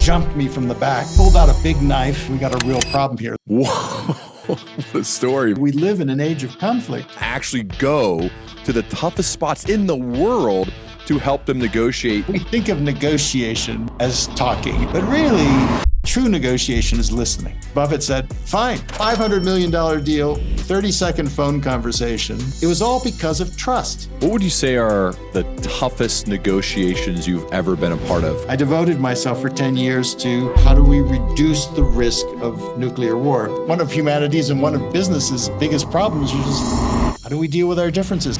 jumped me from the back, pulled out a big knife. We got a real problem here. Whoa, what a story. We live in an age of conflict. Actually go to the toughest spots in the world to help them negotiate. We think of negotiation as talking, but really, true negotiation is listening. Buffett said, fine, $500 million deal, 30-second phone conversation. It was all because of trust. What would you say are the toughest negotiations you've ever been a part of? I devoted myself for 10 years to how do we reduce the risk of nuclear war? One of humanity's and one of business's biggest problems is just how do we deal with our differences?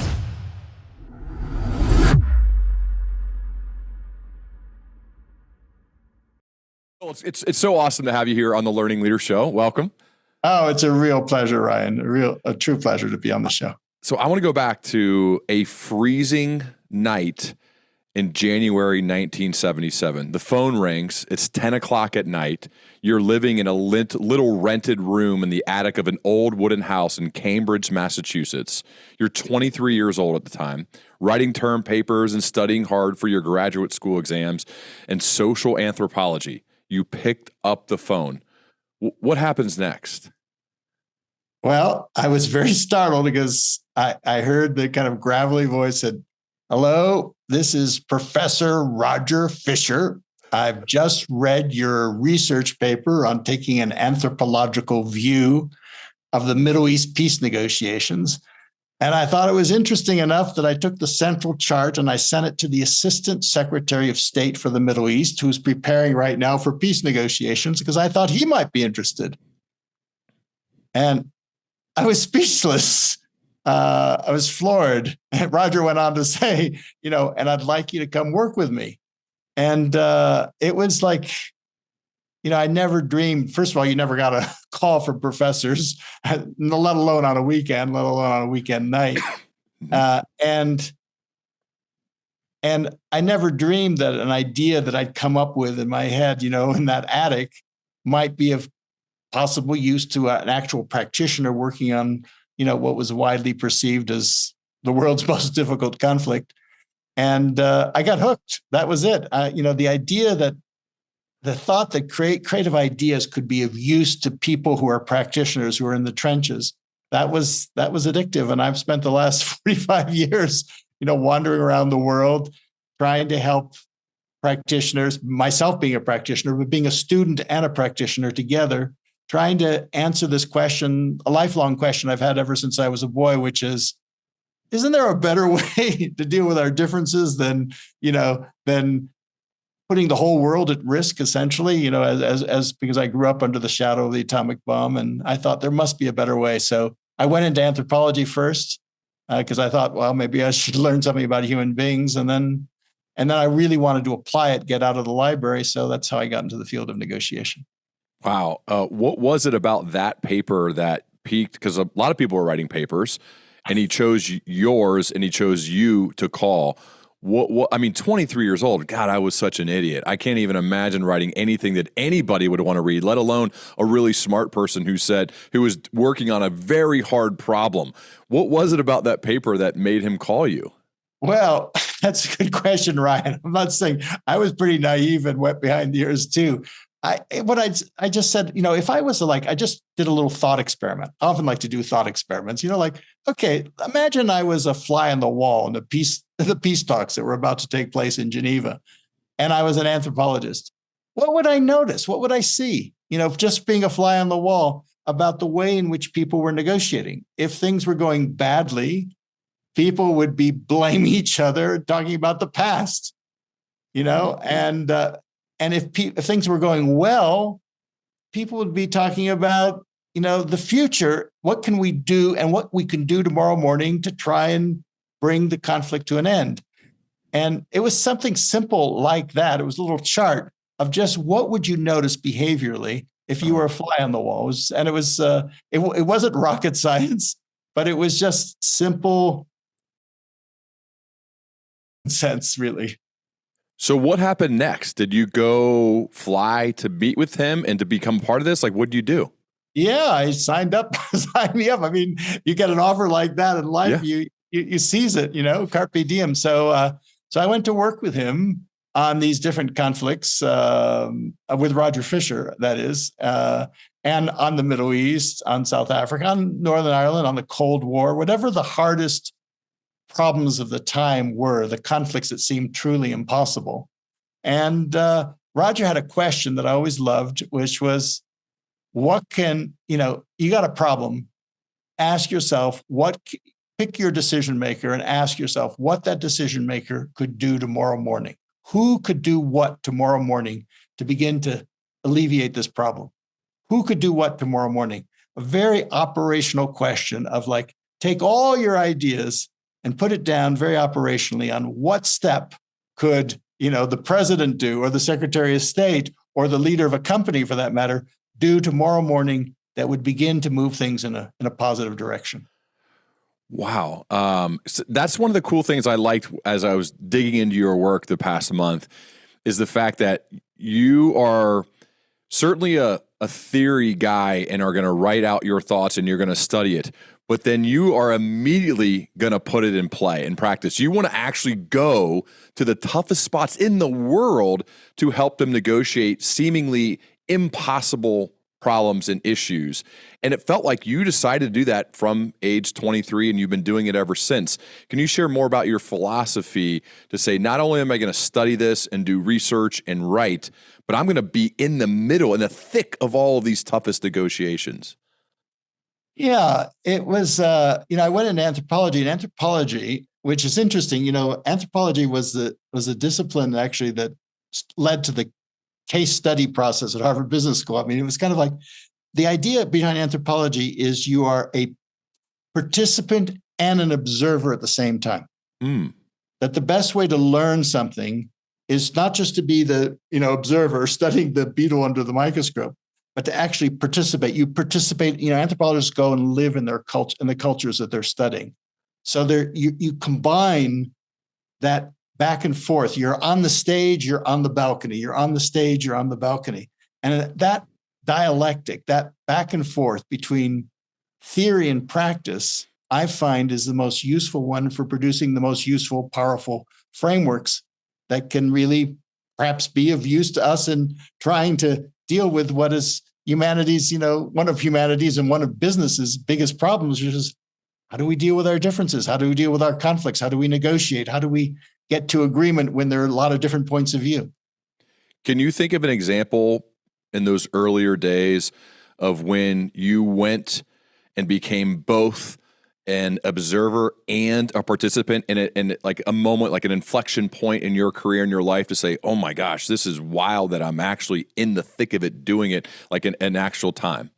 Well, it's so awesome to have you here on the Learning Leader Show. Welcome. Oh, it's a real pleasure, Ryan. A true pleasure to be on the show. So I want to go back to a freezing night in January 1977. The phone rings. It's 10 o'clock at night. You're living in a little rented room in the attic of an old wooden house in Cambridge, Massachusetts. You're 23 years old at the time, writing term papers and studying hard for your graduate school exams and social anthropology. You picked up the phone. What happens next? Well, I was very startled because I heard the kind of gravelly voice said, hello, this is Professor Roger Fisher. I've just read your research paper on taking an anthropological view of the Middle East peace negotiations. And I thought it was interesting enough that I took the central chart and I sent it to the Assistant Secretary of State for the Middle East, who's preparing right now for peace negotiations, because I thought he might be interested. And I was speechless. I was floored. And Roger went on to say, and I'd like you to come work with me. And it was like, I never dreamed. First of all, you never got a call from professors, let alone on a weekend, let alone on a weekend night. And I never dreamed that an idea that I'd come up with in my head, in that attic, might be of possible use to an actual practitioner working on, what was widely perceived as the world's most difficult conflict. And I got hooked. That was it. The idea that the thought that creative ideas could be of use to people who are practitioners, who are in the trenches, that was addictive. And I've spent the last 45 years, wandering around the world, trying to help practitioners, myself being a practitioner, but being a student and a practitioner together, trying to answer this question, a lifelong question I've had ever since I was a boy, which is, isn't there a better way to deal with our differences than putting the whole world at risk, essentially, as because I grew up under the shadow of the atomic bomb, and I thought there must be a better way. So I went into anthropology first because I thought, well, maybe I should learn something about human beings, and then I really wanted to apply it, get out of the library. So that's how I got into the field of negotiation. Wow, what was it about that paper that piqued? Because a lot of people were writing papers, and he chose yours, and he chose you to call. What? I mean, 23 years old. God, I was such an idiot. I can't even imagine writing anything that anybody would want to read, let alone a really smart person who was working on a very hard problem. What was it about that paper that made him call you? Well, that's a good question, Ryan. I'm not saying I was pretty naive and wet behind the ears too. I just said, if I was I just did a little thought experiment. I often like to do thought experiments, okay, imagine I was a fly on the wall in the peace talks that were about to take place in Geneva, and I was an anthropologist. What would I notice? What would I see? Just being a fly on the wall about the way in which people were negotiating. If things were going badly, people would be blaming each other, talking about the past, and if things were going well, people would be talking about, the future. What can we do and what we can do tomorrow morning to try and bring the conflict to an end? And it was something simple like that. It was a little chart of just what would you notice behaviorally if you were a fly on the wall. It wasn't rocket science, but it was just simple sense, really. So what happened next? Did you go fly to meet with him and to become part of this? What did you do? Yeah, I signed up. Sign me up. I mean, you get an offer like that in life, you seize it, carpe diem. So I went to work with him on these different conflicts with Roger Fisher, that is, and on the Middle East, on South Africa, on Northern Ireland, on the Cold War, whatever the hardest problems of the time were, the conflicts that seemed truly impossible. And Roger had a question that I always loved, which was, what can, you got a problem, ask yourself, pick your decision maker and ask yourself what that decision maker could do tomorrow morning. Who could do what tomorrow morning to begin to alleviate this problem? Who could do what tomorrow morning? A very operational question of like, take all your ideas and put it down very operationally on what step could, the president do, or the Secretary of State, or the leader of a company for that matter, do tomorrow morning that would begin to move things in a positive direction. Wow. So that's one of the cool things I liked as I was digging into your work the past month, is the fact that you are certainly a theory guy and are going to write out your thoughts and you're going to study it, but then you are immediately going to put it in play and practice. You want to actually go to the toughest spots in the world to help them negotiate seemingly impossible problems and issues. And it felt like you decided to do that from age 23 and you've been doing it ever since. Can you share more about your philosophy to say, not only am I going to study this and do research and write, but I'm going to be in the middle, in the thick of all of these toughest negotiations? Yeah, it was, I went into anthropology, and anthropology, which is interesting, anthropology was a discipline actually that led to the case study process at Harvard Business School. I mean, it was kind of like the idea behind anthropology is you are a participant and an observer at the same time. That the best way to learn something is not just to be the, observer studying the beetle under the microscope, but to actually participate. You participate, anthropologists go and live in their culture, in the cultures that they're studying. So you combine that back and forth. You're on the stage, you're on the balcony. You're on the stage, you're on the balcony. And that dialectic, that back and forth between theory and practice, I find is the most useful one for producing the most useful, powerful frameworks that can really perhaps be of use to us in trying to deal with what is humanity's, one of humanity's and one of business's biggest problems, which is how do we deal with our differences? How do we deal with our conflicts? How do we negotiate? How do we get to agreement when there are a lot of different points of view? Can you think of an example in those earlier days of when you went and became both an observer and a participant in like a moment, like an inflection point in your career, in your life, to say, oh my gosh, this is wild that I'm actually in the thick of it, doing it like an actual time?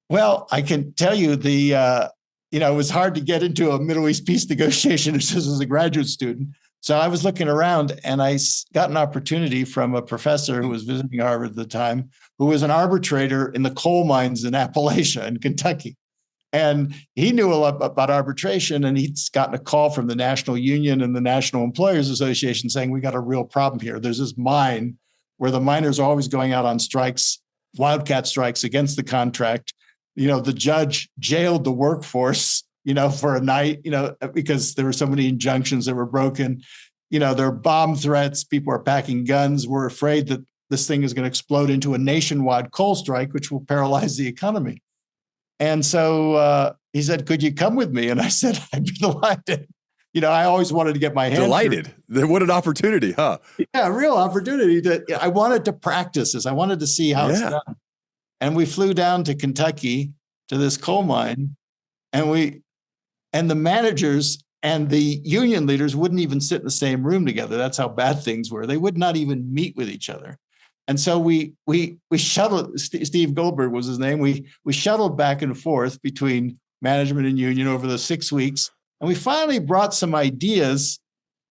Well, I can tell you it was hard to get into a Middle East peace negotiation as a graduate student. So I was looking around and I got an opportunity from a professor who was visiting Harvard at the time, who was an arbitrator in the coal mines in Appalachia in Kentucky. And he knew a lot about arbitration, and he'd gotten a call from the National Union and the National Employers Association saying, we got a real problem here. There's this mine where the miners are always going out on strikes, wildcat strikes against the contract. The judge jailed the workforce, for a night, because there were so many injunctions that were broken. There are bomb threats. People are packing guns. We're afraid that this thing is going to explode into a nationwide coal strike, which will paralyze the economy. And so he said, could you come with me? And I said, I'd be delighted. I always wanted to get my hands delighted. What an opportunity, huh? Yeah, real opportunity. I wanted to practice this. I wanted to see how it's done. And we flew down to Kentucky to this coal mine, and the managers and the union leaders wouldn't even sit in the same room together. That's how bad things were. They would not even meet with each other. And so we shuttled, Steve Goldberg was his name. We shuttled back and forth between management and union over the 6 weeks. And we finally brought some ideas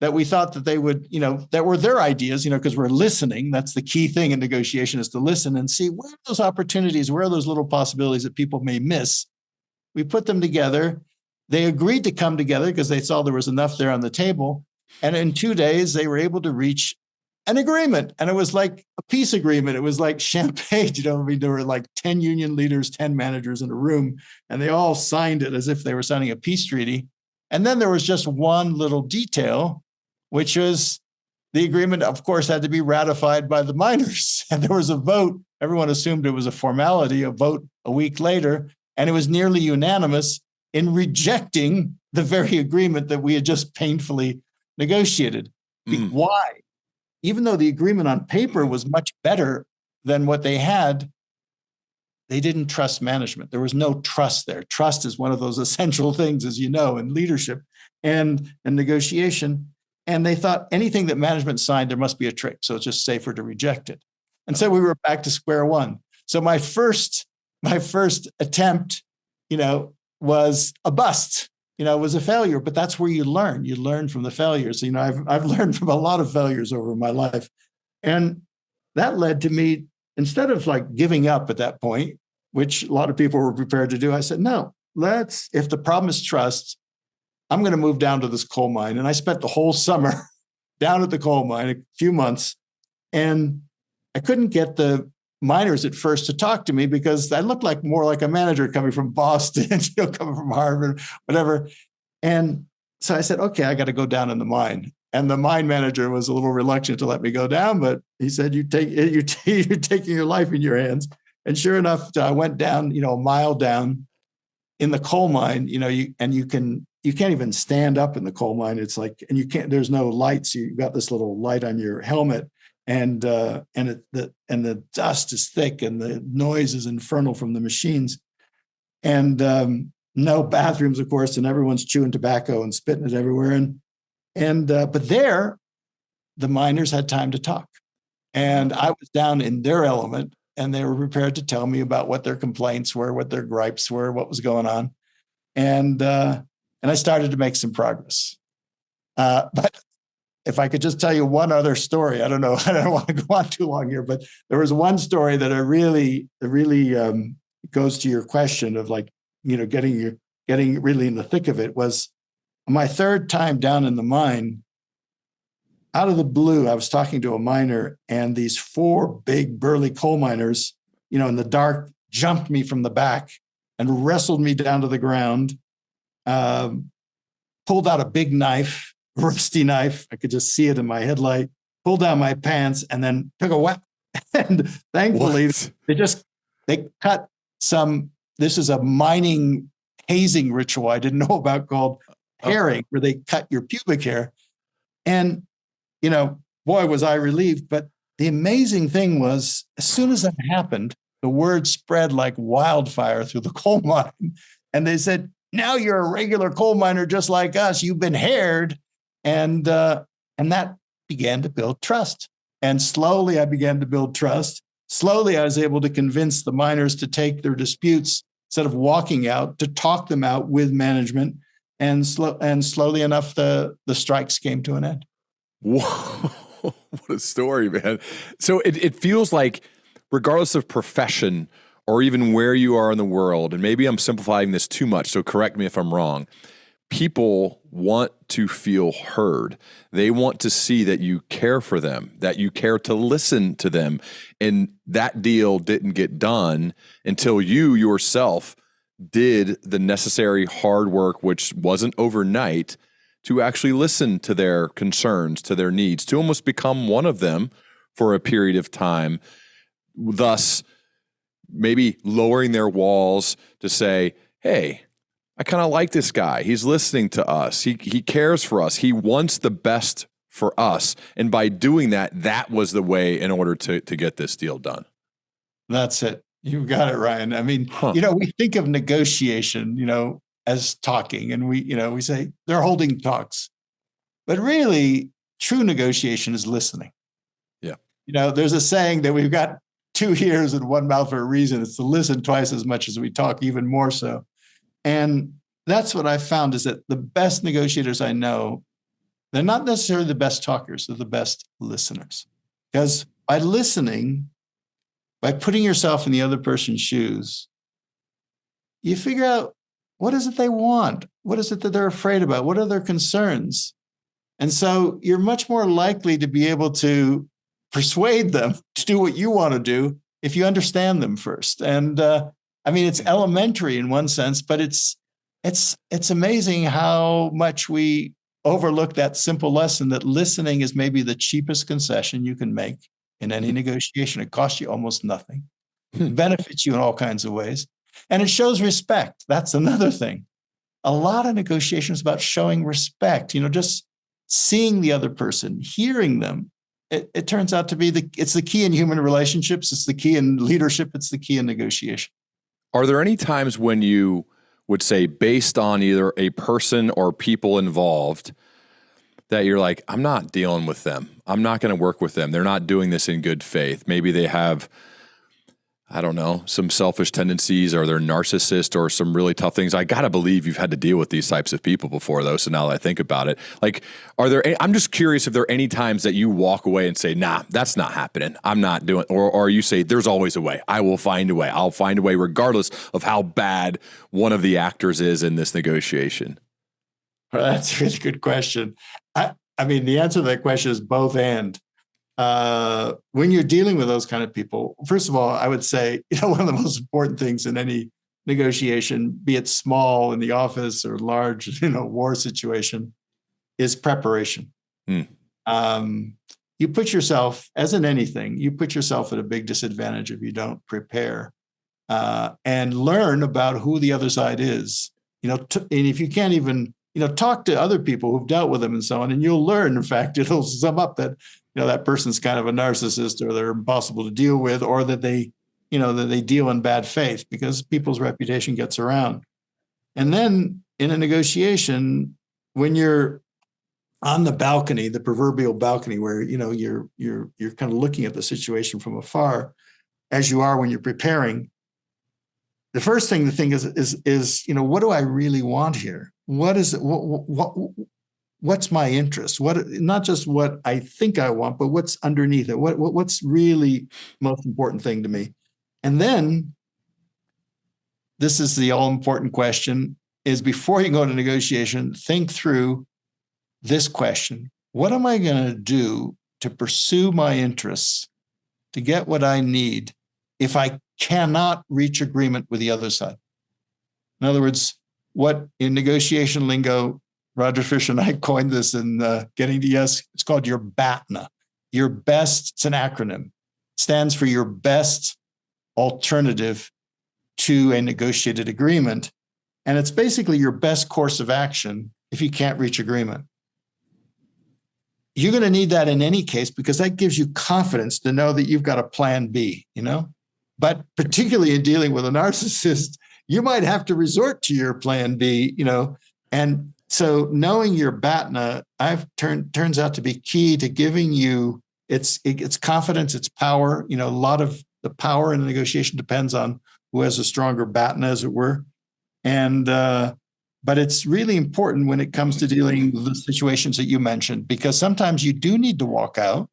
that we thought that they would, that were their ideas, because we're listening. That's the key thing in negotiation, is to listen and see where are those opportunities, where are those little possibilities that people may miss. We put them together. They agreed to come together because they saw there was enough there on the table. And in 2 days, they were able to reach an agreement. And it was like a peace agreement. It was like champagne. There were like 10 union leaders, 10 managers in a room, and they all signed it as if they were signing a peace treaty. And then there was just one little detail, which was the agreement, of course, had to be ratified by the miners. And there was a vote. Everyone assumed it was a formality, a vote a week later. And it was nearly unanimous in rejecting the very agreement that we had just painfully negotiated. Why? Even though the agreement on paper was much better than what they had, they didn't trust management. There was no trust there. Trust is one of those essential things, as you know, in leadership and negotiation. And they thought anything that management signed, there must be a trick. So it's just safer to reject it. And so we were back to square one. So my first attempt, was a bust, was a failure, but that's where you learn. You learn from the failures. I've learned from a lot of failures over my life. And that led to me, instead of like giving up at that point, which a lot of people were prepared to do, I said, no, if the problem is trust, I'm going to move down to this coal mine. And I spent the whole summer down at the coal mine, a few months, and I couldn't get the miners at first to talk to me because I looked more like a manager coming from Boston, coming from Harvard, whatever. And so I said, okay, I got to go down in the mine. And the mine manager was a little reluctant to let me go down, but he said, you're taking your life in your hands. And sure enough, I went down, a mile down in the coal mine, you can't even stand up in the coal mine. It's like, and there's no lights. You've got this little light on your helmet, and the dust is thick and the noise is infernal from the machines, and no bathrooms, of course, and everyone's chewing tobacco and spitting it everywhere. But there, the miners had time to talk, and I was down in their element, and they were prepared to tell me about what their complaints were, what their gripes were, what was going on, and I started to make some progress. But if I could just tell you one other story, I don't know, I don't want to go on too long here, but there was one story that really goes to your question of getting really in the thick of it. Was my third time down in the mine. Out of the blue, I was talking to a miner, and these 4 big burly coal miners, in the dark, jumped me from the back and wrestled me down to the ground, pulled out a big knife, rusty knife. I could just see it in my headlight, pulled down my pants, and then took a whack. And thankfully, they cut some, this is a mining hazing ritual I didn't know about called hairing, where they cut your pubic hair. And, boy, was I relieved. But the amazing thing was, as soon as that happened, the word spread like wildfire through the coal mine. And they said, now you're a regular coal miner just like us. You've been haired. And that began to build trust. And slowly I began to build trust. Slowly I was able to convince the miners to take their disputes, instead of walking out, to talk them out with management. And slowly enough, the strikes came to an end. Whoa, what a story, man. So it feels like, regardless of profession or even where you are in the world, and maybe I'm simplifying this too much, so correct me if I'm wrong, people want to feel heard. They want to see that you care for them, that you care to listen to them. And that deal didn't get done until you yourself did the necessary hard work, which wasn't overnight, to actually listen to their concerns, to their needs, to almost become one of them for a period of time, thus maybe lowering their walls to say, hey, I kind of like this guy. He's listening to us. He cares for us. He wants the best for us. And by doing that, that was the way in order to get this deal done. That's it. You got it, Ryan. I mean, we think of negotiation, as talking, and we say they're holding talks, but really true negotiation is listening. Yeah. There's a saying that we've got 2 ears and 1 mouth for a reason. It's to listen twice as much as we talk, even more so. And that's what I found, is that the best negotiators I know, they're not necessarily the best talkers, they're the best listeners. Because by listening, by putting yourself in the other person's shoes, you figure out, what is it they want? What is it that they're afraid about? What are their concerns? And so you're much more likely to be able to persuade them to do what you want to do if you understand them first. And it's elementary in one sense, but it's amazing how much we overlook that simple lesson that listening is maybe the cheapest concession you can make in any negotiation. It costs you almost nothing, benefits you in all kinds of ways, and it shows respect. That's another thing. A lot of negotiations about showing respect, just seeing the other person, hearing them. It turns out to be it's the key in human relationships. It's the key in leadership. It's the key in negotiation. Are there any times when you would say, based on either a person or people involved, that you're like, I'm not dealing with them. I'm not going to work with them. They're not doing this in good faith. Maybe they have, I don't know, some selfish tendencies, or they're narcissist, or some really tough things. I got to believe you've had to deal with these types of people before, though. So now that I think about it, like, I'm just curious if there are any times that you walk away and say, nah, that's not happening. I'm not doing, or you say, there's always a way. I will find a way. I'll find a way regardless of how bad one of the actors is in this negotiation. Well, that's a really good question. I mean, the answer to that question is both and. When you're dealing with those kind of people, first of all, I would say, one of the most important things in any negotiation, be it small in the office or large, war situation, is preparation. You put yourself, as in anything, you put yourself at a big disadvantage if you don't prepare and learn about who the other side is. And if you can't even, talk to other people who've dealt with them and so on, and you'll learn, in fact, it'll sum up that that person's kind of a narcissist, or they're impossible to deal with, or that they deal in bad faith, because people's reputation gets around. And then in a negotiation, when you're on the balcony, the proverbial balcony, where you're kind of looking at the situation from afar, as you are when you're preparing, the first thing to think is what do I really want here? What is it? What's my interest? Not just what I think I want, but what's underneath it? What's really most important thing to me? And then this is the all important question: is before you go to negotiation, think through this question: what am I going to do to pursue my interests, to get what I need, if I cannot reach agreement with the other side? In other words, what in negotiation lingo, Roger Fisher and I coined this in Getting to Yes. It's called your BATNA. Your best, it's an acronym, stands for your best alternative to a negotiated agreement. And it's basically your best course of action if you can't reach agreement. You're going to need that in any case, because that gives you confidence to know that you've got a plan B, But particularly in dealing with a narcissist, you might have to resort to your plan B, and so knowing your BATNA turns out to be key to giving you it's confidence, it's power. A lot of the power in the negotiation depends on who has a stronger BATNA, as it were. And but it's really important when it comes to dealing with the situations that you mentioned, because sometimes you do need to walk out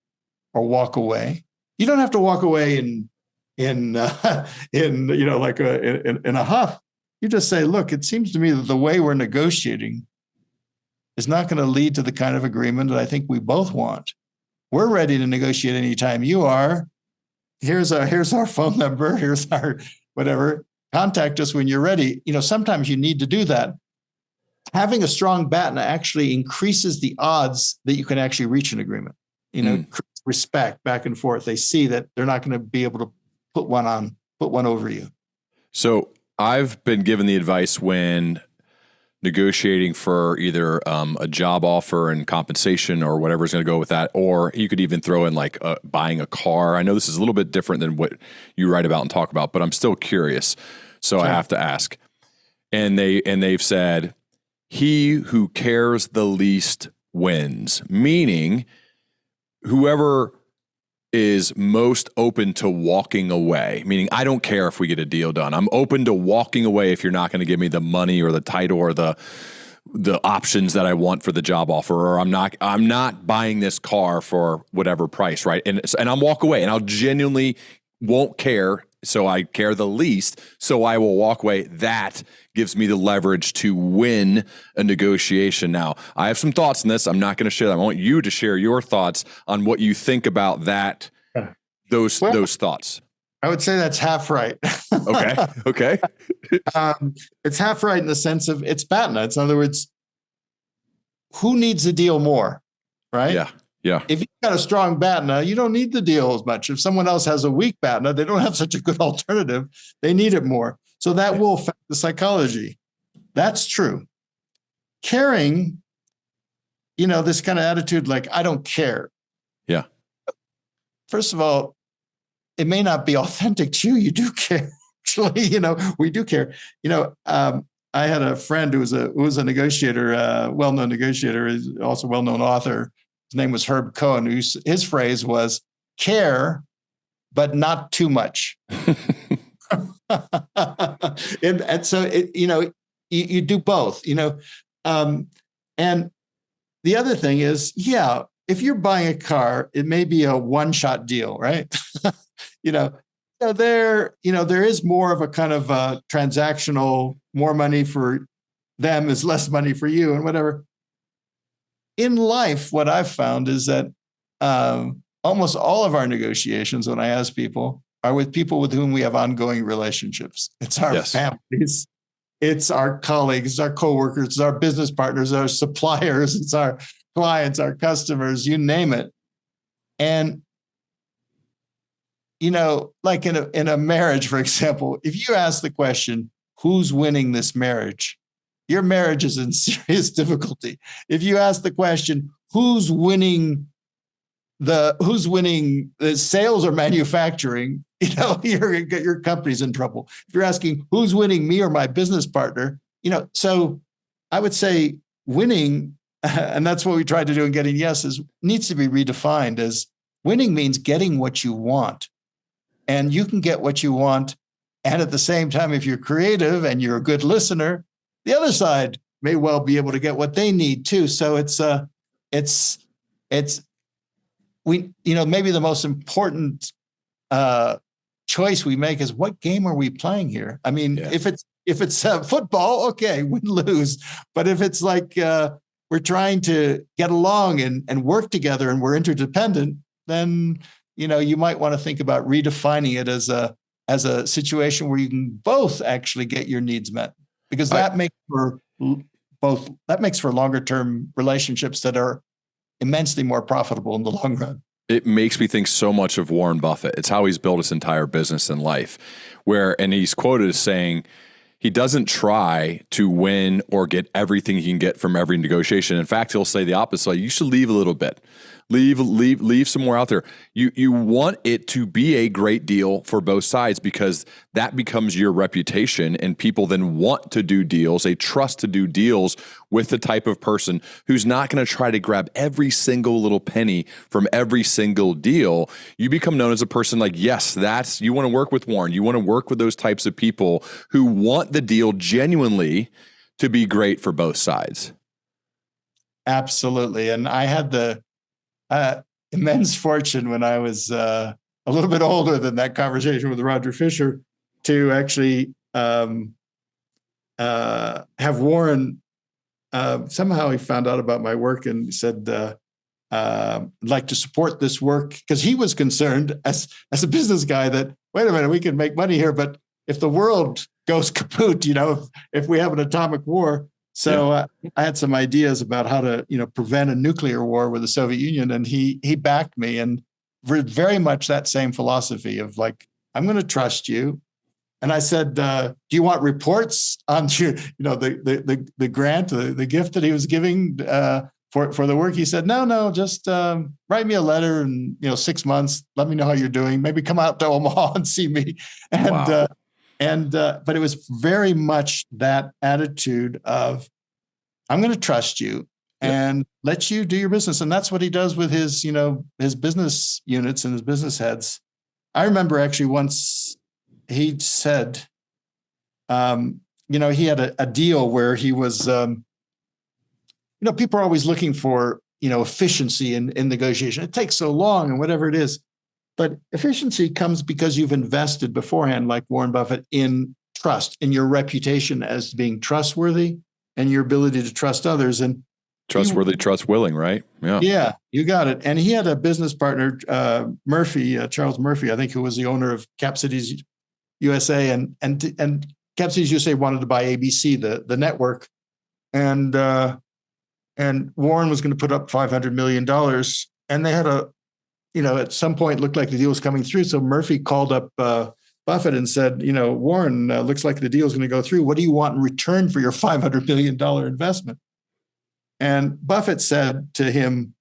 or walk away. You don't have to walk away in a huff. You just say, look, it seems to me that the way we're negotiating is not going to lead to the kind of agreement that I think we both want. We're ready to negotiate anytime you are. Here's our phone number. Here's our whatever. Contact us when you're ready. Sometimes you need to do that. Having a strong BATNA actually increases the odds that you can actually reach an agreement. Respect back and forth. They see that they're not going to be able to put one over you. So I've been given the advice when negotiating for either a job offer and compensation or whatever's going to go with that, or you could even throw in like buying a car. I know this is a little bit different than what you write about and talk about, but I'm still curious. So sure. I have to ask. And they've said, he who cares the least wins, meaning whoever is most open to walking away, meaning I don't care if we get a deal done. I'm open to walking away if you're not going to give me the money or the title or the options that I want for the job offer, or I'm not buying this car for whatever price, right? And I'll walk away, and I'll genuinely won't care. So I care the least, so I will walk away. That gives me the leverage to win a negotiation. Now, I have some thoughts on this. I'm not going to share them. I want you to share your thoughts on what you think about that, those thoughts. I would say that's half right. Okay. It's half right in the sense of it's BATNA. It's, in other words, who needs the deal more, right? Yeah. Yeah. If you've got a strong BATNA, you don't need the deal as much. If someone else has a weak BATNA, they don't have such a good alternative. They need it more. So that will affect the psychology. That's true. Caring, this kind of attitude, like, I don't care. Yeah. First of all, it may not be authentic to you. You do care. Actually, we do care. I had a friend who was a negotiator, well-known negotiator, also well-known author. His name was Herb Cohen. His phrase was "care, but not too much." and so you do both. And the other thing is, if you're buying a car, it may be a one-shot deal, right? There is more of a kind of transactional, more money for them is less money for you and whatever. In life, what I've found is that almost all of our negotiations, when I ask people, are with people with whom we have ongoing relationships. It's our families, it's our colleagues, it's our coworkers, it's our business partners, our suppliers, it's our clients, our customers, you name it. And like in a marriage, for example, if you ask the question, who's winning this marriage? Your marriage is in serious difficulty. If you ask the question, who's winning the sales or manufacturing, your company's in trouble. If you're asking who's winning, me or my business partner, so I would say winning, and that's what we tried to do in Getting Yeses, needs to be redefined as winning means getting what you want. And you can get what you want. And at the same time, if you're creative and you're a good listener, the other side may well be able to get what they need too. So maybe the most important choice we make is, what game are we playing here? I mean, if it's football, okay, win, lose. But if it's like we're trying to get along and work together and we're interdependent, then you might want to think about redefining it as a situation where you can both actually get your needs met, because that makes for longer term relationships that are immensely more profitable in the long run. It makes me think so much of Warren Buffett. It's how he's built his entire business and life, and he's quoted as saying he doesn't try to win or get everything he can get from every negotiation. In fact, he'll say the opposite. Like, you should leave a little bit. Leave some more out there. You want it to be a great deal for both sides, because that becomes your reputation, and people then want to do deals. They trust to do deals with the type of person who's not going to try to grab every single little penny from every single deal. You become known as a person like, yes, you want to work with Warren. You want to work with those types of people who want the deal genuinely to be great for both sides. Absolutely. And I had the immense fortune when I was a little bit older than that conversation with Roger Fisher to actually have Warren. Somehow he found out about my work and said, I'd like to support this work, because he was concerned as a business guy that, wait a minute, we can make money here, but if the world goes kaput, if we have an atomic war. So I had some ideas about how to, prevent a nuclear war with the Soviet Union, and he backed me, and very much that same philosophy of like, I'm going to trust you. And I said, do you want reports on the grant, the gift that he was giving for the work? He said, no, just write me a letter in 6 months. Let me know how you're doing. Maybe come out to Omaha and see me. And wow. But it was very much that attitude of, I'm going to trust you and let you do your business. And that's what he does with his, his business units and his business heads. I remember actually once he said, he had a deal where he was, people are always looking for, efficiency in negotiation. It takes so long and whatever it is. But efficiency comes because you've invested beforehand, like Warren Buffett, in trust, in your reputation as being trustworthy and your ability to trust others. And trustworthy, trust willing, right? Yeah. Yeah, you got it. And he had a business partner, Charles Murphy, I think, who was the owner of Cap Cities USA, and Cap Cities USA wanted to buy ABC, the network. And and Warren was going to put up $500 million. And they had at some point looked like the deal was coming through. So Murphy called up Buffett and said, Warren, looks like the deal is going to go through. What do you want in return for your $500 million And Buffett said to him,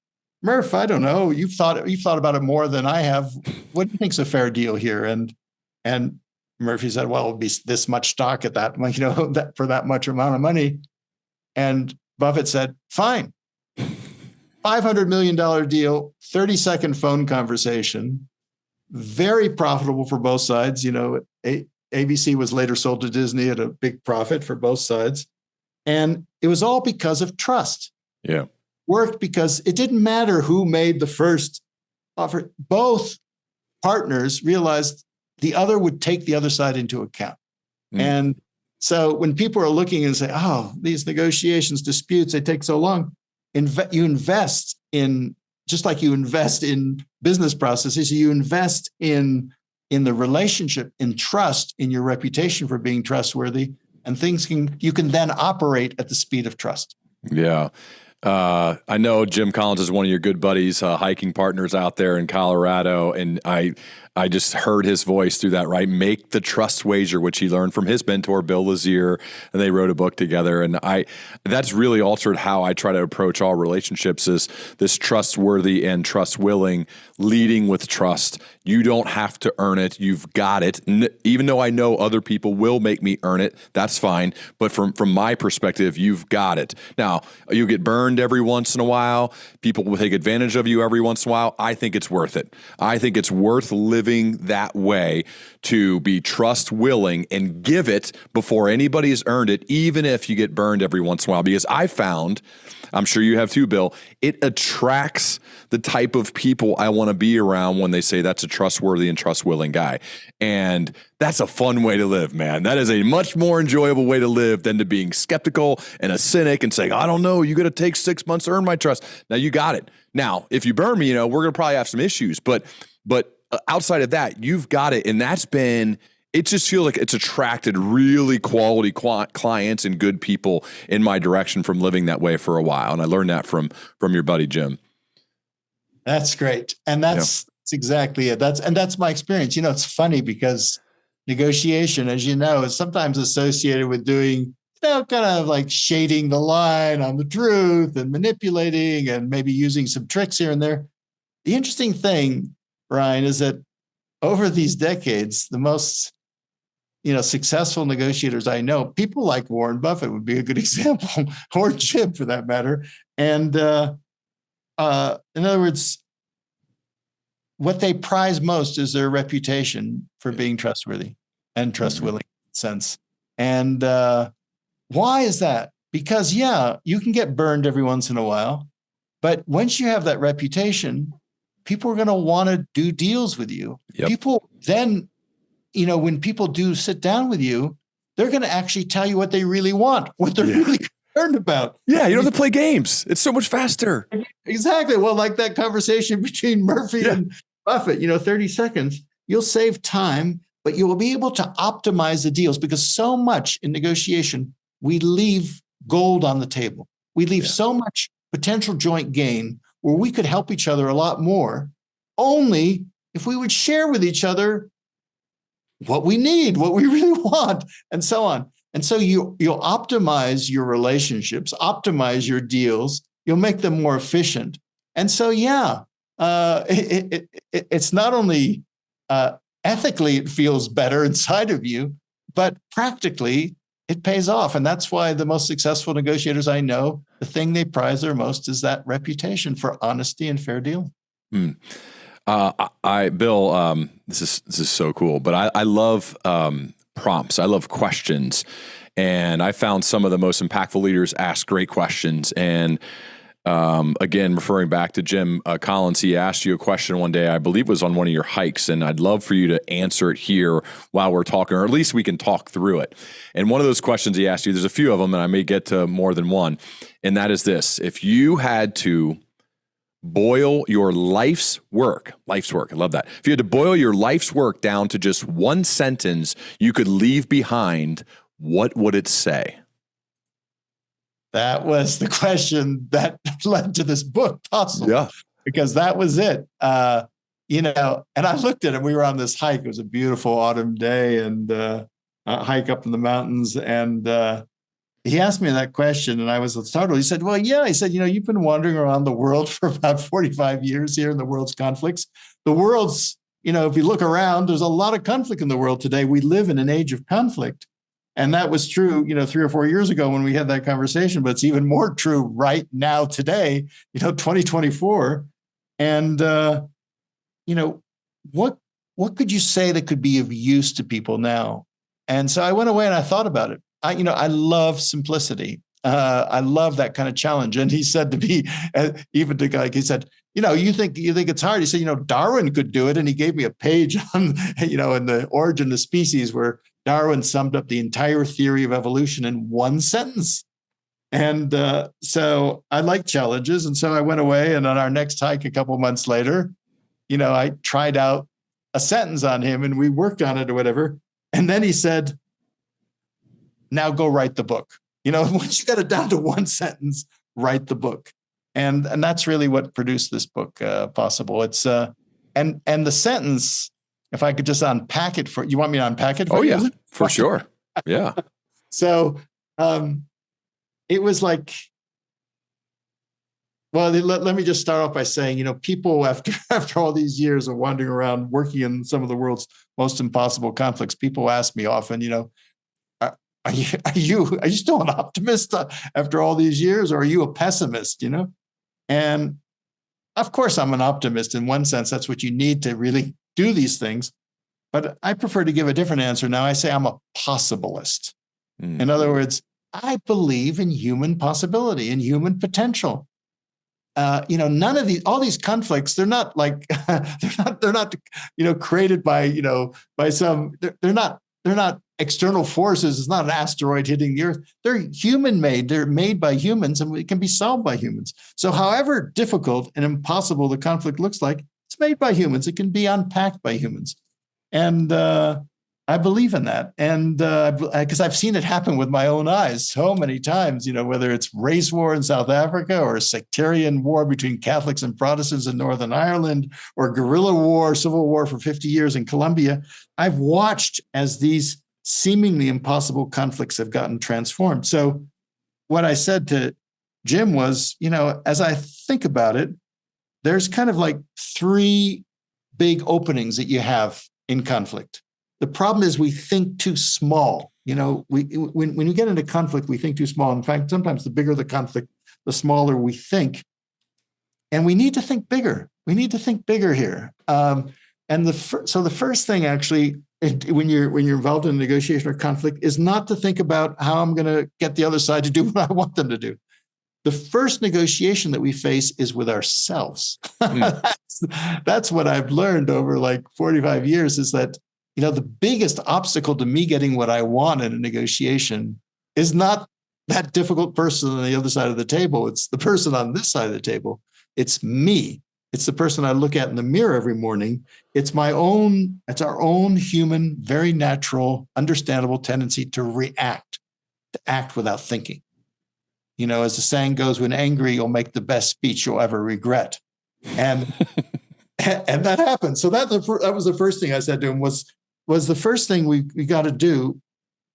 Murph, I don't know. You've thought about it more than I have. What do you think's a fair deal here? And Murphy said, well, it'll be this much stock at that, that for that much amount of money. And Buffett said, fine. $500 million deal, 30-second phone conversation, very profitable for both sides. ABC was later sold to Disney at a big profit for both sides. And it was all because of trust. Yeah. Worked because it didn't matter who made the first offer. Both partners realized the other would take the other side into account. And so when people are looking and say, oh, these negotiations, disputes, they take so long, you invest in, just like you invest in business processes, you invest in the relationship, in trust, in your reputation for being trustworthy, and you can then operate at the speed of trust. Yeah. I know Jim Collins is one of your good buddies, hiking partners out there in Colorado. And I just heard his voice through that, right? Make the trust wager, which he learned from his mentor, Bill Lazier, and they wrote a book together. And that's really altered how I try to approach all relationships, is this trustworthy and trust willing, leading with trust. You don't have to earn it. You've got it. Even though I know other people will make me earn it, that's fine. But from my perspective, you've got it. Now, you get burned every once in a while. People will take advantage of you every once in a while. I think it's worth it. I think it's worth living that way, to be trust willing and give it before anybody has earned it, even if you get burned every once in a while. Because I found, I'm sure you have too, Bill, it attracts the type of people I want to be around when they say that's a trustworthy and trust willing guy. And that's a fun way to live, man. That is a much more enjoyable way to live than to being skeptical and a cynic and saying, I don't know, you got to take 6 months to earn my trust. Now you got it. Now, if you burn me, we're going to probably have some issues, but outside of that, you've got it. And it just feels like it's attracted really quality clients and good people in my direction from living that way for a while. And I learned that from your buddy, Jim. That's great. And that's exactly it. That's my experience. It's funny because negotiation, as you know, is sometimes associated with doing, kind of like shading the line on the truth and manipulating and maybe using some tricks here and there. The interesting thing, Ryan, is that over these decades, the most, successful negotiators I know, people like Warren Buffett would be a good example, or Jim for that matter. And in other words, what they prize most is their reputation for being trustworthy and trust-willing sense. And why is that? Because, you can get burned every once in a while, but once you have that reputation, people are going to want to do deals with you. Yep. People then, when people do sit down with you, they're going to actually tell you what they really want, what they're really concerned about. Yeah, you don't have to play games. It's so much faster. Exactly. Well, like that conversation between Murphy and Buffett, 30 seconds, you'll save time, but you will be able to optimize the deals, because so much in negotiation, we leave gold on the table. We leave so much potential joint gain where we could help each other a lot more, only if we would share with each other what we need, what we really want, and so on. And so you'll optimize your relationships, optimize your deals, you'll make them more efficient. And so, it's not only ethically it feels better inside of you, but practically it pays off. And that's why the most successful negotiators I know, the thing they prize their most is that reputation for honesty and fair dealing. Bill, this is so cool, but I love prompts. I love questions. And I found some of the most impactful leaders ask great questions. And again, referring back to Jim Collins, he asked you a question one day, I believe it was on one of your hikes, and I'd love for you to answer it here while we're talking, or at least we can talk through it. And one of those questions he asked you, there's a few of them, and I may get to more than one, and that is this: if you had to boil your life's work, I love that. If you had to boil your life's work down to just one sentence you could leave behind, what would it say? That was the question that led to this book, possible. Yeah. Because that was it. And I looked at it. We were on this hike. It was a beautiful autumn day, and a hike up in the mountains. And he asked me that question, and I was startled. He said, well, yeah. He said, you've been wandering around the world for about 45 years here in the world's conflicts. The world's, if you look around, there's a lot of conflict in the world today. We live in an age of conflict. And that was true, 3 or 4 years ago when we had that conversation, but it's even more true right now today, 2024. And, what could you say that could be of use to people now? And so I went away and I thought about it. I love simplicity. I love that kind of challenge. And he said to me, even to guy, he said, you think it's hard. He said, Darwin could do it. And he gave me a page on, in the Origin of Species, where Darwin summed up the entire theory of evolution in one sentence. And so I like challenges. And so I went away, and on our next hike a couple months later, I tried out a sentence on him, and we worked on it or whatever. And then he said, now go write the book. Once you got it down to one sentence, write the book. And that's really what produced this book, Possible. It's and the sentence, if I could just unpack it you want me to unpack it? Oh, yeah, for sure. Yeah. So it was like, well, let me just start off by saying, people after all these years of wandering around working in some of the world's most impossible conflicts, people ask me often, are you still an optimist after all these years, or are you a pessimist? And of course, I'm an optimist. In one sense, that's what you need to really do these things. But I prefer to give a different answer now. I say I'm a possibilist. Mm. In other words, I believe in human possibility and human potential. None of all these conflicts, they're not like, they're not, created by, by some, they're not external forces. It's not an asteroid hitting the earth. They're human made. They're made by humans, and it can be solved by humans. So however difficult and impossible the conflict looks like, it's made by humans. It can be unpacked by humans. And I believe in that. And because I've seen it happen with my own eyes so many times, whether it's race war in South Africa, or a sectarian war between Catholics and Protestants in Northern Ireland, or guerrilla war, civil war for 50 years in Colombia. I've watched as these seemingly impossible conflicts have gotten transformed. So what I said to Jim was, as I think about it, there's kind of like 3 big openings that you have in conflict. The problem is we think too small. When you get into conflict, we think too small. In fact, sometimes the bigger the conflict, the smaller we think. And we need to think bigger. We need to think bigger here. And so the first thing, actually, when you're involved in a negotiation or conflict, is not to think about how I'm going to get the other side to do what I want them to do. The first negotiation that we face is with ourselves. That's what I've learned over like 45 years, is that, the biggest obstacle to me getting what I want in a negotiation is not that difficult person on the other side of the table. It's the person on this side of the table. It's me. It's the person I look at in the mirror every morning. It's our own human, very natural, understandable tendency to act without thinking. As the saying goes, when angry, you'll make the best speech you'll ever regret. And that happened. So that was the first thing I said to him was the first thing we got to do.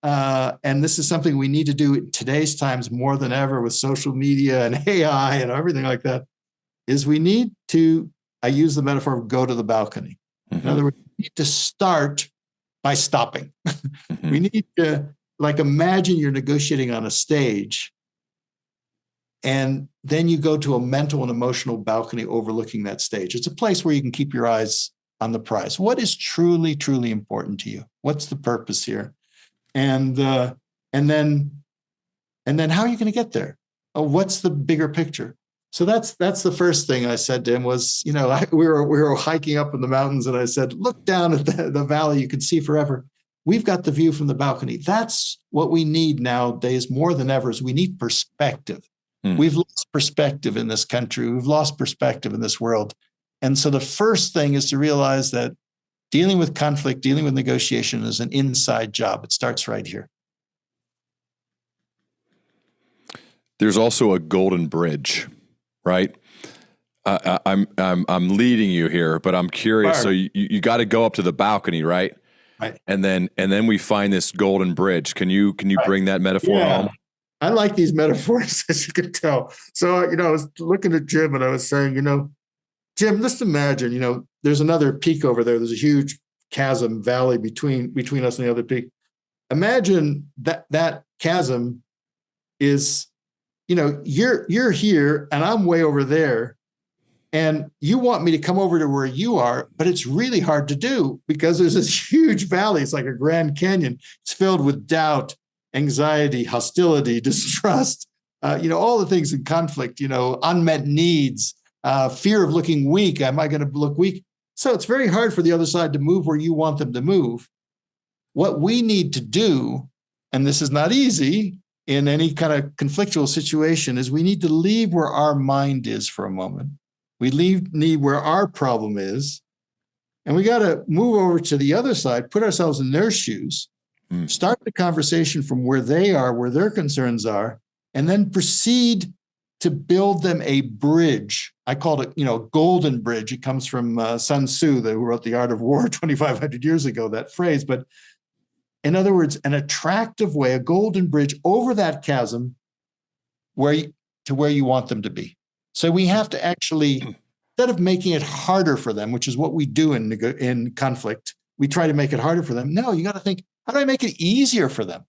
And this is something we need to do in today's times more than ever with social media and AI and everything like that, is we need to, I use the metaphor of go to the balcony. Mm-hmm. In other words, we need to start by stopping. Mm-hmm. We need to, imagine you're negotiating on a stage, and then you go to a mental and emotional balcony overlooking that stage. It's a place where you can keep your eyes on the prize. What is truly, truly important to you? What's the purpose here? And then how are you going to get there? What's the bigger picture? So that's the first thing I said to him was, we were hiking up in the mountains, and I said, look down at the valley, you can see forever. We've got the view from the balcony. That's what we need nowadays more than ever, is we need perspective. We've lost perspective in this country. We've lost perspective in this world. And so the first thing is to realize that dealing with conflict, dealing with negotiation is an inside job. It starts right here. There's also a golden bridge, right? I'm leading you here, but I'm curious. Fire. So you got to go up to the balcony, right? Right. And then we find this golden bridge. Can you Right. bring that metaphor home? I like these metaphors, as you can tell. So, I was looking at Jim and I was saying, Jim, just imagine, there's another peak over there. There's a huge chasm valley between us and the other peak. Imagine that chasm is, you're here and I'm way over there. And you want me to come over to where you are, but it's really hard to do because there's this huge valley. It's like a Grand Canyon. It's filled with doubt, anxiety, hostility, distrust, all the things in conflict, unmet needs, fear of looking weak. Am I going to look weak? So it's very hard for the other side to move where you want them to move. What we need to do, and this is not easy in any kind of conflictual situation, is we need to leave where our mind is for a moment. We need where our problem is, and we got to move over to the other side, put ourselves in their shoes, start the conversation from where they are, where their concerns are, and then proceed to build them a bridge. I called it, golden bridge. It comes from Sun Tzu, who wrote The Art of War 2,500 years ago, that phrase. But in other words, an attractive way, a golden bridge over that chasm to where you want them to be. So we have to actually, instead of making it harder for them, which is what we do in conflict, we try to make it harder for them. No, you got to think, how do I make it easier for them?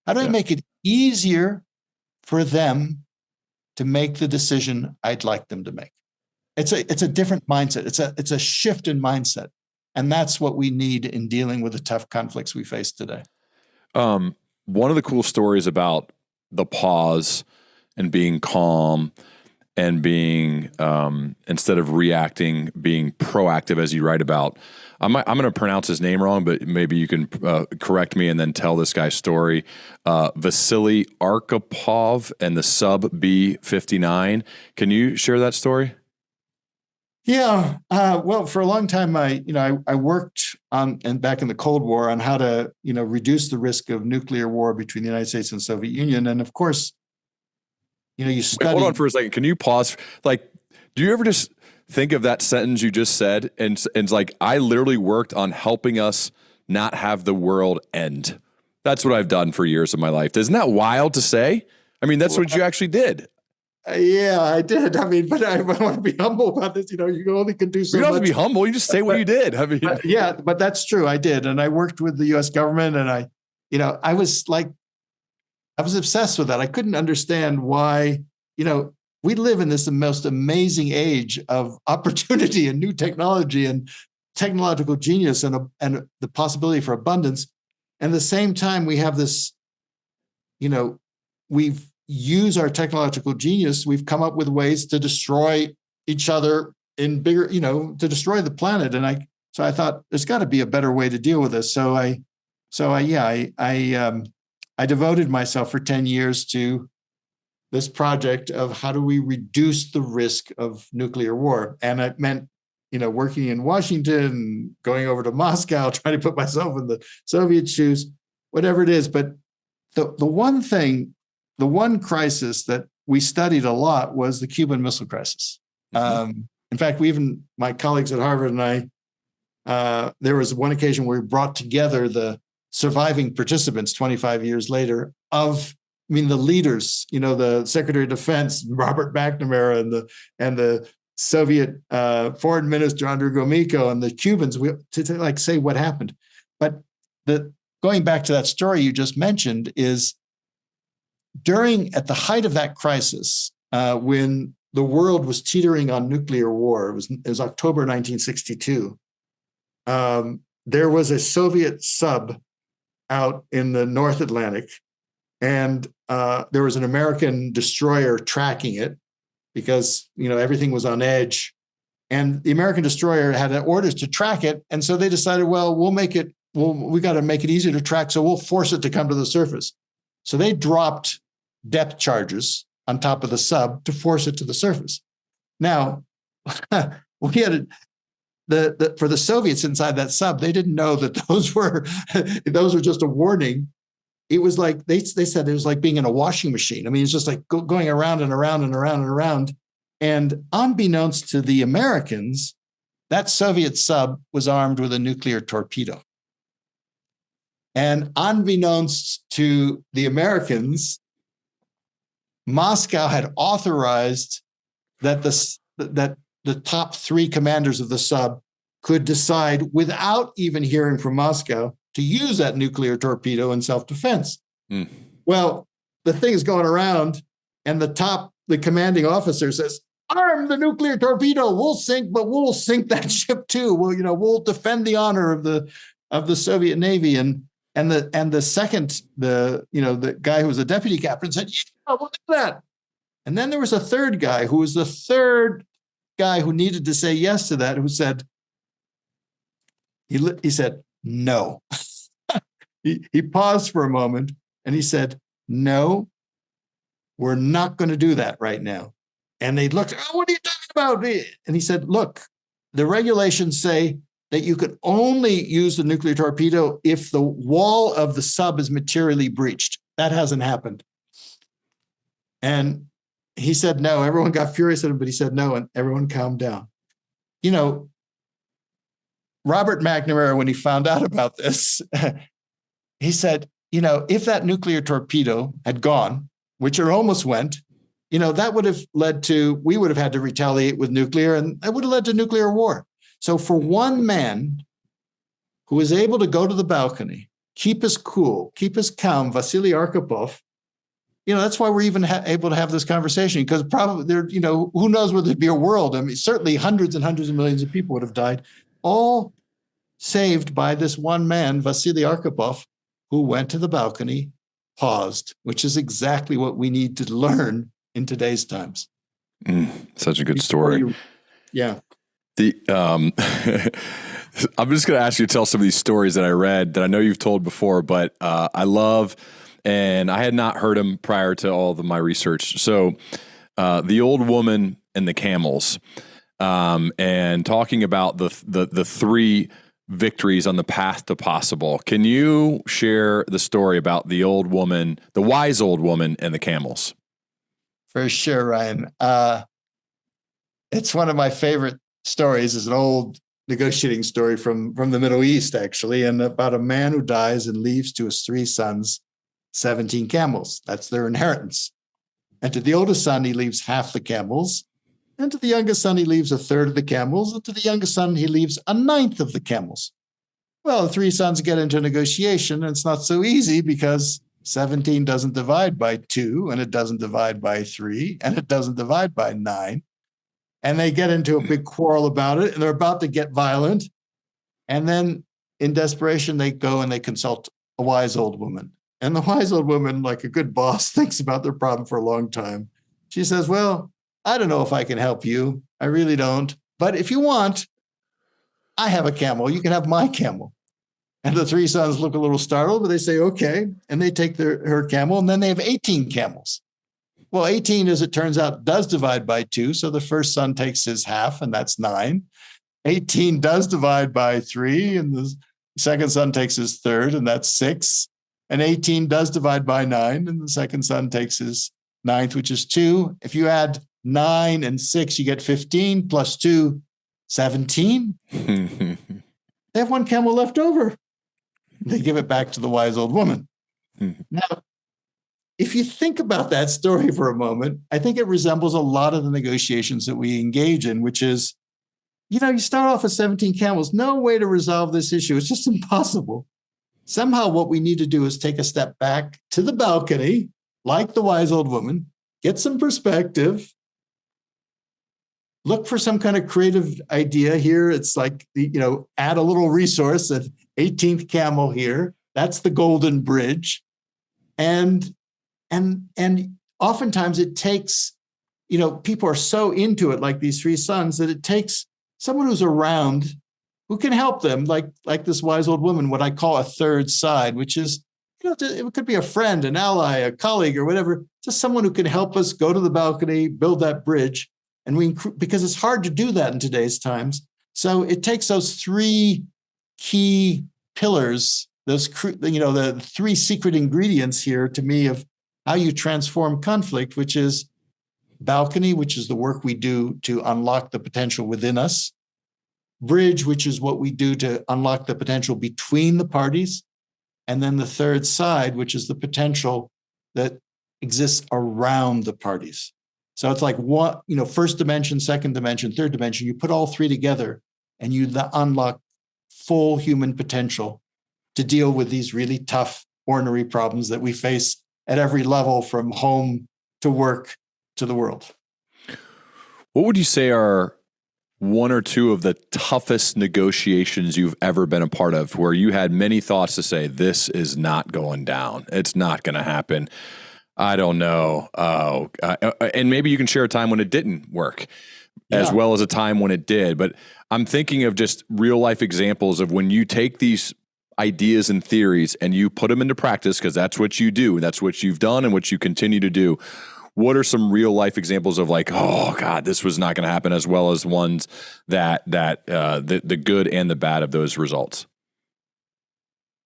How do I make it easier for them to make the decision I'd like them to make? It's a different mindset. It's a shift in mindset. And that's what we need in dealing with the tough conflicts we face today. One of the cool stories about the pause and being calm and being, instead of reacting, being proactive, as you write about. I'm going to pronounce his name wrong, but maybe you can correct me and then tell this guy's story. Vasily Arkhipov and the sub B-59. Can you share that story? Yeah. Well, for a long time, I worked on, and back in the Cold War, on how to, reduce the risk of nuclear war between the United States and the Soviet Union. And of course, you study. Wait, hold on for a second. Can you pause? Like, do you ever just think of that sentence you just said? And it's like, I literally worked on helping us not have the world end. That's what I've done for years of my life. Isn't that wild to say? I mean, that's what you actually did. Yeah, I did. I mean, but I want to be humble about this. You only can do so much. You don't have to be humble. You just say what you did. I mean, yeah, but that's true. I did. And I worked with the US government, and I was obsessed with that. I couldn't understand why, we live in this most amazing age of opportunity and new technology and technological genius and the possibility for abundance. And at the same time, we have this, we've used our technological genius. We've come up with ways to destroy each other in bigger, to destroy the planet. And I thought there's got to be a better way to deal with this. So I devoted myself for 10 years to this project of how do we reduce the risk of nuclear war. And it meant, working in Washington, going over to Moscow, trying to put myself in the Soviet shoes, whatever it is. But the one crisis that we studied a lot was the Cuban Missile Crisis. Mm-hmm. In fact, my colleagues at Harvard and I, there was one occasion where we brought together the surviving participants 25 years later the leaders, the Secretary of Defense, Robert McNamara, and the Soviet Foreign Minister, Andrei Gromyko, and the Cubans, to say what happened. But going back to that story you just mentioned is at the height of that crisis, when the world was teetering on nuclear war, it was October 1962, there was a Soviet sub out in the North Atlantic, and there was an American destroyer tracking it because everything was on edge, and the American destroyer had orders to track it, and so they decided, well, we got to make it easier to track, so we'll force it to come to the surface. So they dropped depth charges on top of the sub to force it to the surface. Now, we had for the Soviets inside that sub, they didn't know that those were just a warning. it was like, they said it was like being in a washing machine. I mean, it's just like going around and around and around and around. And unbeknownst to the Americans, that Soviet sub was armed with a nuclear torpedo. And unbeknownst to the Americans, Moscow had authorized that the top three commanders of the sub could decide, without even hearing from Moscow, to use that nuclear torpedo in self-defense. Mm. Well, the thing is going around, and the commanding officer says, arm the nuclear torpedo, we'll sink, but we'll sink that ship too. We'll defend the honor of the Soviet Navy. And the second, the guy who was a deputy captain said, yeah, we'll do that. And then there was a third guy who was the third guy who needed to say yes to that, who said, he said, no. He paused for a moment and he said, no, we're not going to do that right now. And they looked, oh, what are you talking about? And he said, look, the regulations say that you could only use the nuclear torpedo if the wall of the sub is materially breached. That hasn't happened. And he said no. Everyone got furious at him, but he said no, and everyone calmed down. Robert McNamara, when he found out about this, he said, if that nuclear torpedo had gone, which it almost went, that would have led to, we would have had to retaliate with nuclear, and that would have led to nuclear war. So for one man who was able to go to the balcony, keep us cool, keep us calm, Vasily Arkhipov, that's why we're even able to have this conversation, because probably there, who knows whether there'd be a world. I mean, certainly hundreds and hundreds of millions of people would have died, all saved by this one man, Vasily Arkhipov, who went to the balcony, paused, which is exactly what we need to learn in today's times. Such a good story. Yeah. I'm just going to ask you to tell some of these stories that I read that I know you've told before, but I love, and I had not heard them prior to all of my research. So the old woman and the camels, and talking about the three victories on the path to possible. Can you share the story about the old woman, the wise old woman, and the camels? For sure, Ryan. It's one of my favorite stories. It's an old negotiating story from the Middle East, actually, and about a man who dies and leaves to his three sons 17 camels. That's their inheritance. And to the oldest son, he leaves half the camels. And to the youngest son, he leaves a third of the camels. And to the youngest son, he leaves a ninth of the camels. Well, the three sons get into a negotiation, and it's not so easy because 17 doesn't divide by 2, and it doesn't divide by 3, and it doesn't divide by 9. And they get into a big quarrel about it, and they're about to get violent. And then in desperation, they go and they consult a wise old woman. And the wise old woman, like a good boss, thinks about their problem for a long time. She says, well, I don't know if I can help you. I really don't. But if you want, I have a camel. You can have my camel. And the three sons look a little startled, but they say, okay. And they take her camel, and then they have 18 camels. Well, 18, as it turns out, does divide by 2. So the first son takes his half, and that's 9. 18 does divide by 3, and the second son takes his third, and that's 6. And 18 does divide by 9, and the second son takes his ninth, which is 2. If you add 9 and 6, you get 15 plus 2, 17. They have one camel left over. They give it back to the wise old woman. Now, if you think about that story for a moment, I think it resembles a lot of the negotiations that we engage in, which is, you start off with 17 camels, no way to resolve this issue. It's just impossible. Somehow what we need to do is take a step back to the balcony, like the wise old woman, get some perspective, look for some kind of creative idea here. It's like, add a little resource, an 18th camel here. That's the golden bridge. And oftentimes it takes, people are so into it, like these three sons, that it takes someone who's around who can help them, like this wise old woman, what I call a third side, which is, it could be a friend, an ally, a colleague, or whatever, just someone who can help us go to the balcony, build that bridge. And because it's hard to do that in today's times. So it takes those three key pillars the three secret ingredients here to me of how you transform conflict, which is balcony, which is the work we do to unlock the potential within us, bridge, which is what we do to unlock the potential between the parties, and then the third side, which is the potential that exists around the parties. So it's like one, first dimension, second dimension, third dimension. You put all three together and you unlock full human potential to deal with these really tough, ordinary problems that we face at every level, from home to work to the world. What would you say are one or two of the toughest negotiations you've ever been a part of, where you had many thoughts to say, this is not going down, it's not going to happen, I don't know. And maybe you can share a time when it didn't work, as well as a time when it did. But I'm thinking of just real life examples of when you take these ideas and theories and you put them into practice, because that's what you do. That's what you've done and what you continue to do. What are some real life examples of like, oh God, this was not going to happen, as well as ones that the good and the bad of those results?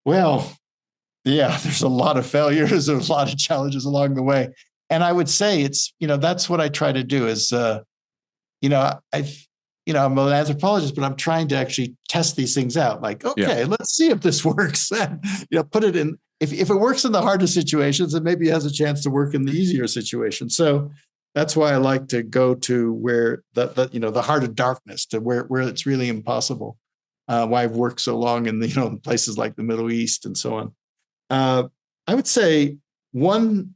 Well, yeah, there's a lot of failures. There's a lot of challenges along the way. And I would say it's, that's what I try to do is, I'm an anthropologist, but I'm trying to actually test these things out. Like, okay, let's see if this works. Put it in. If it works in the hardest situations, it maybe has a chance to work in the easier situations. So that's why I like to go to where the heart of darkness, to where it's really impossible. Why I've worked so long in places like the Middle East and so on. I would say one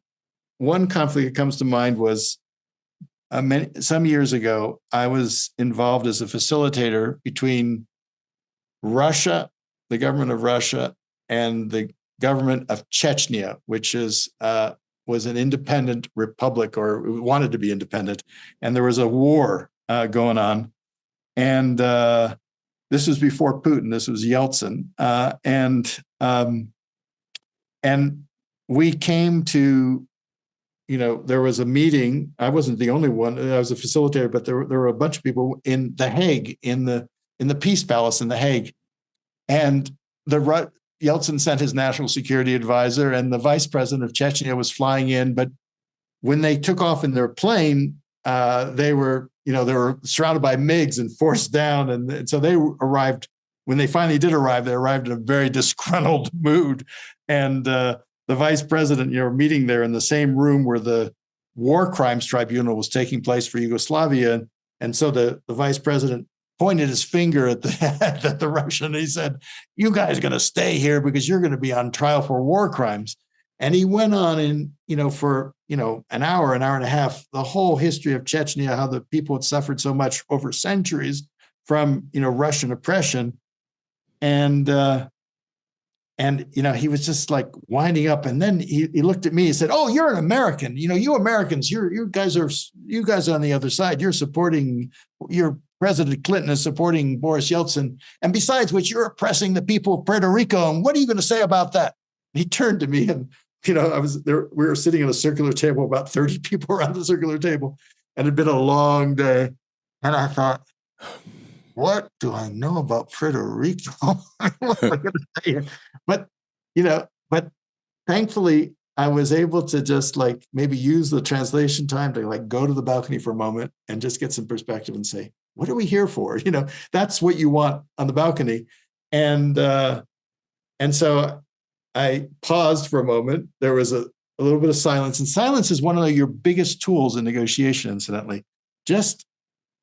conflict that comes to mind was some years ago. I was involved as a facilitator between Russia, the government of Russia, and the government of Chechnya, which was an independent republic, or wanted to be independent, and there was a war going on. And this was before Putin. This was Yeltsin, and we came to, there was a meeting. I wasn't the only one. I was a facilitator, but there were a bunch of people in The Hague, in the Peace Palace in The Hague, and Yeltsin sent his national security advisor, and the vice president of Chechnya was flying in. But when they took off in their plane, they were surrounded by MiGs and forced down. And so they arrived, when they finally did arrive, they arrived in a very disgruntled mood. And the vice president, meeting there in the same room where the war crimes tribunal was taking place for Yugoslavia. And so the vice president pointed his finger at the Russian, and he said, "You guys are going to stay here because you're going to be on trial for war crimes." And he went on for an hour and a half, the whole history of Chechnya, how the people had suffered so much over centuries from Russian oppression, and he was just like winding up. And then he looked at me and said, "Oh, you're an American. You Americans, you guys are on the other side. You're supporting President Clinton is supporting Boris Yeltsin. And besides which, you're oppressing the people of Puerto Rico. And what are you going to say about that?" And he turned to me, and, I was there. We were sitting at a circular table, about 30 people around the circular table. And it had been a long day. And I thought, what do I know about Puerto Rico? What am I going to say here? But thankfully, I was able to just like maybe use the translation time to like go to the balcony for a moment and just get some perspective and say, what are we here for? That's what you want on the balcony. And so I paused for a moment. There was a little bit of silence, and silence is one of your biggest tools in negotiation, incidentally. Just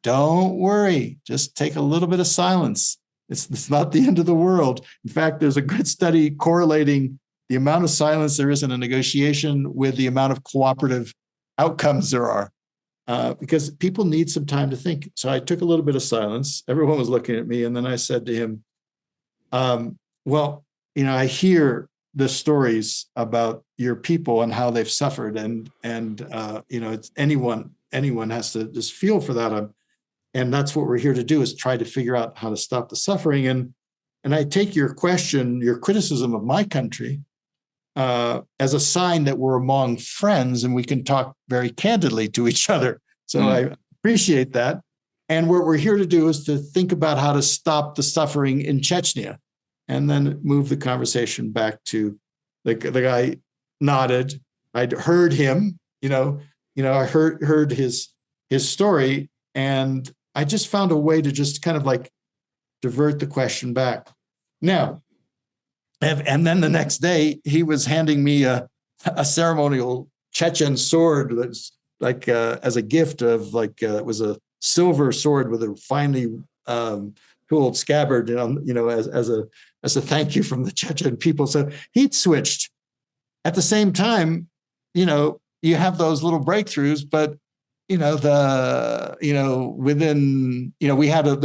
don't worry. Just take a little bit of silence. It's not the end of the world. In fact, there's a good study correlating the amount of silence there is in a negotiation with the amount of cooperative outcomes there are. Because people need some time to think. So I took a little bit of silence. Everyone was looking at me. And then I said to him, I hear the stories about your people and how they've suffered. And it's anyone has to just feel for that. And that's what we're here to do, is try to figure out how to stop the suffering. And I take your question, your criticism of my country, as a sign that we're among friends and we can talk very candidly to each other. So I appreciate that. And what we're here to do is to think about how to stop the suffering in Chechnya. and then moved the conversation back to the guy nodded. I'd heard him, I heard his story, and I just found a way to just kind of like divert the question back. Now, and then the next day he was handing me a ceremonial Chechen sword that's like as a gift of like it was a silver sword with a finely tooled scabbard, as a thank you from the Chechen people. So he'd switched. At the same time, you have those little breakthroughs, but within, there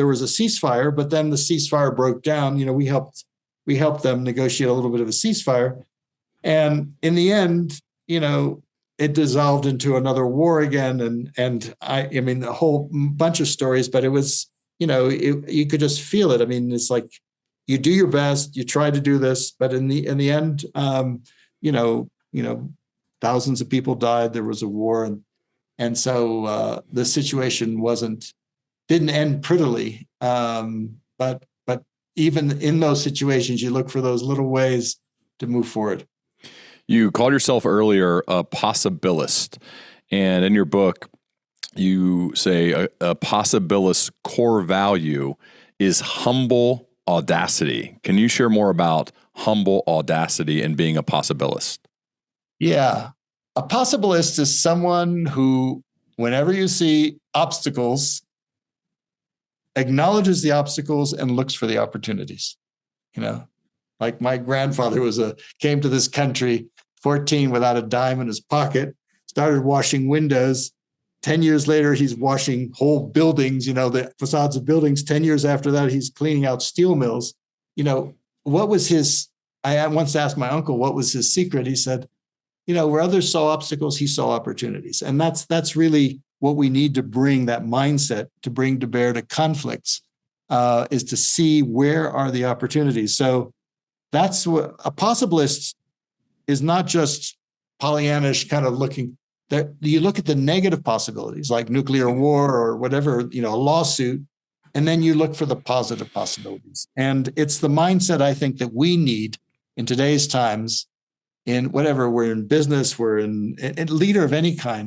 was a ceasefire, but then the ceasefire broke down. We helped them negotiate a little bit of a ceasefire. And in the end, it dissolved into another war again. And I mean, a whole bunch of stories, but it was, you could just feel it. I mean, it's like you do your best, you try to do this, but in the end, thousands of people died. There was a war, and so the situation didn't end prettily. But even in those situations, you look for those little ways to move forward. You called yourself earlier a possibilist, and in your book, you say a possibilist's core value is humble audacity. Can you share more about humble audacity and being a possibilist? Yeah. A possibilist is someone who, whenever you see obstacles, acknowledges the obstacles and looks for the opportunities. Like my grandfather came to this country 14 without a dime in his pocket, started washing windows. 10 years later, he's washing whole buildings, the facades of buildings. 10 years after that, he's cleaning out steel mills. What was I once asked my uncle, what was his secret? He said, where others saw obstacles, he saw opportunities. And that's really what we need to bring, that mindset to bring to bear to conflicts, is to see where are the opportunities. So that's what a possibilist is, not just Pollyannish kind of looking. That you look at the negative possibilities like nuclear war or whatever, a lawsuit, and then you look for the positive possibilities. And it's the mindset I think that we need in today's times, in whatever we're in business, we're in leader of any kind.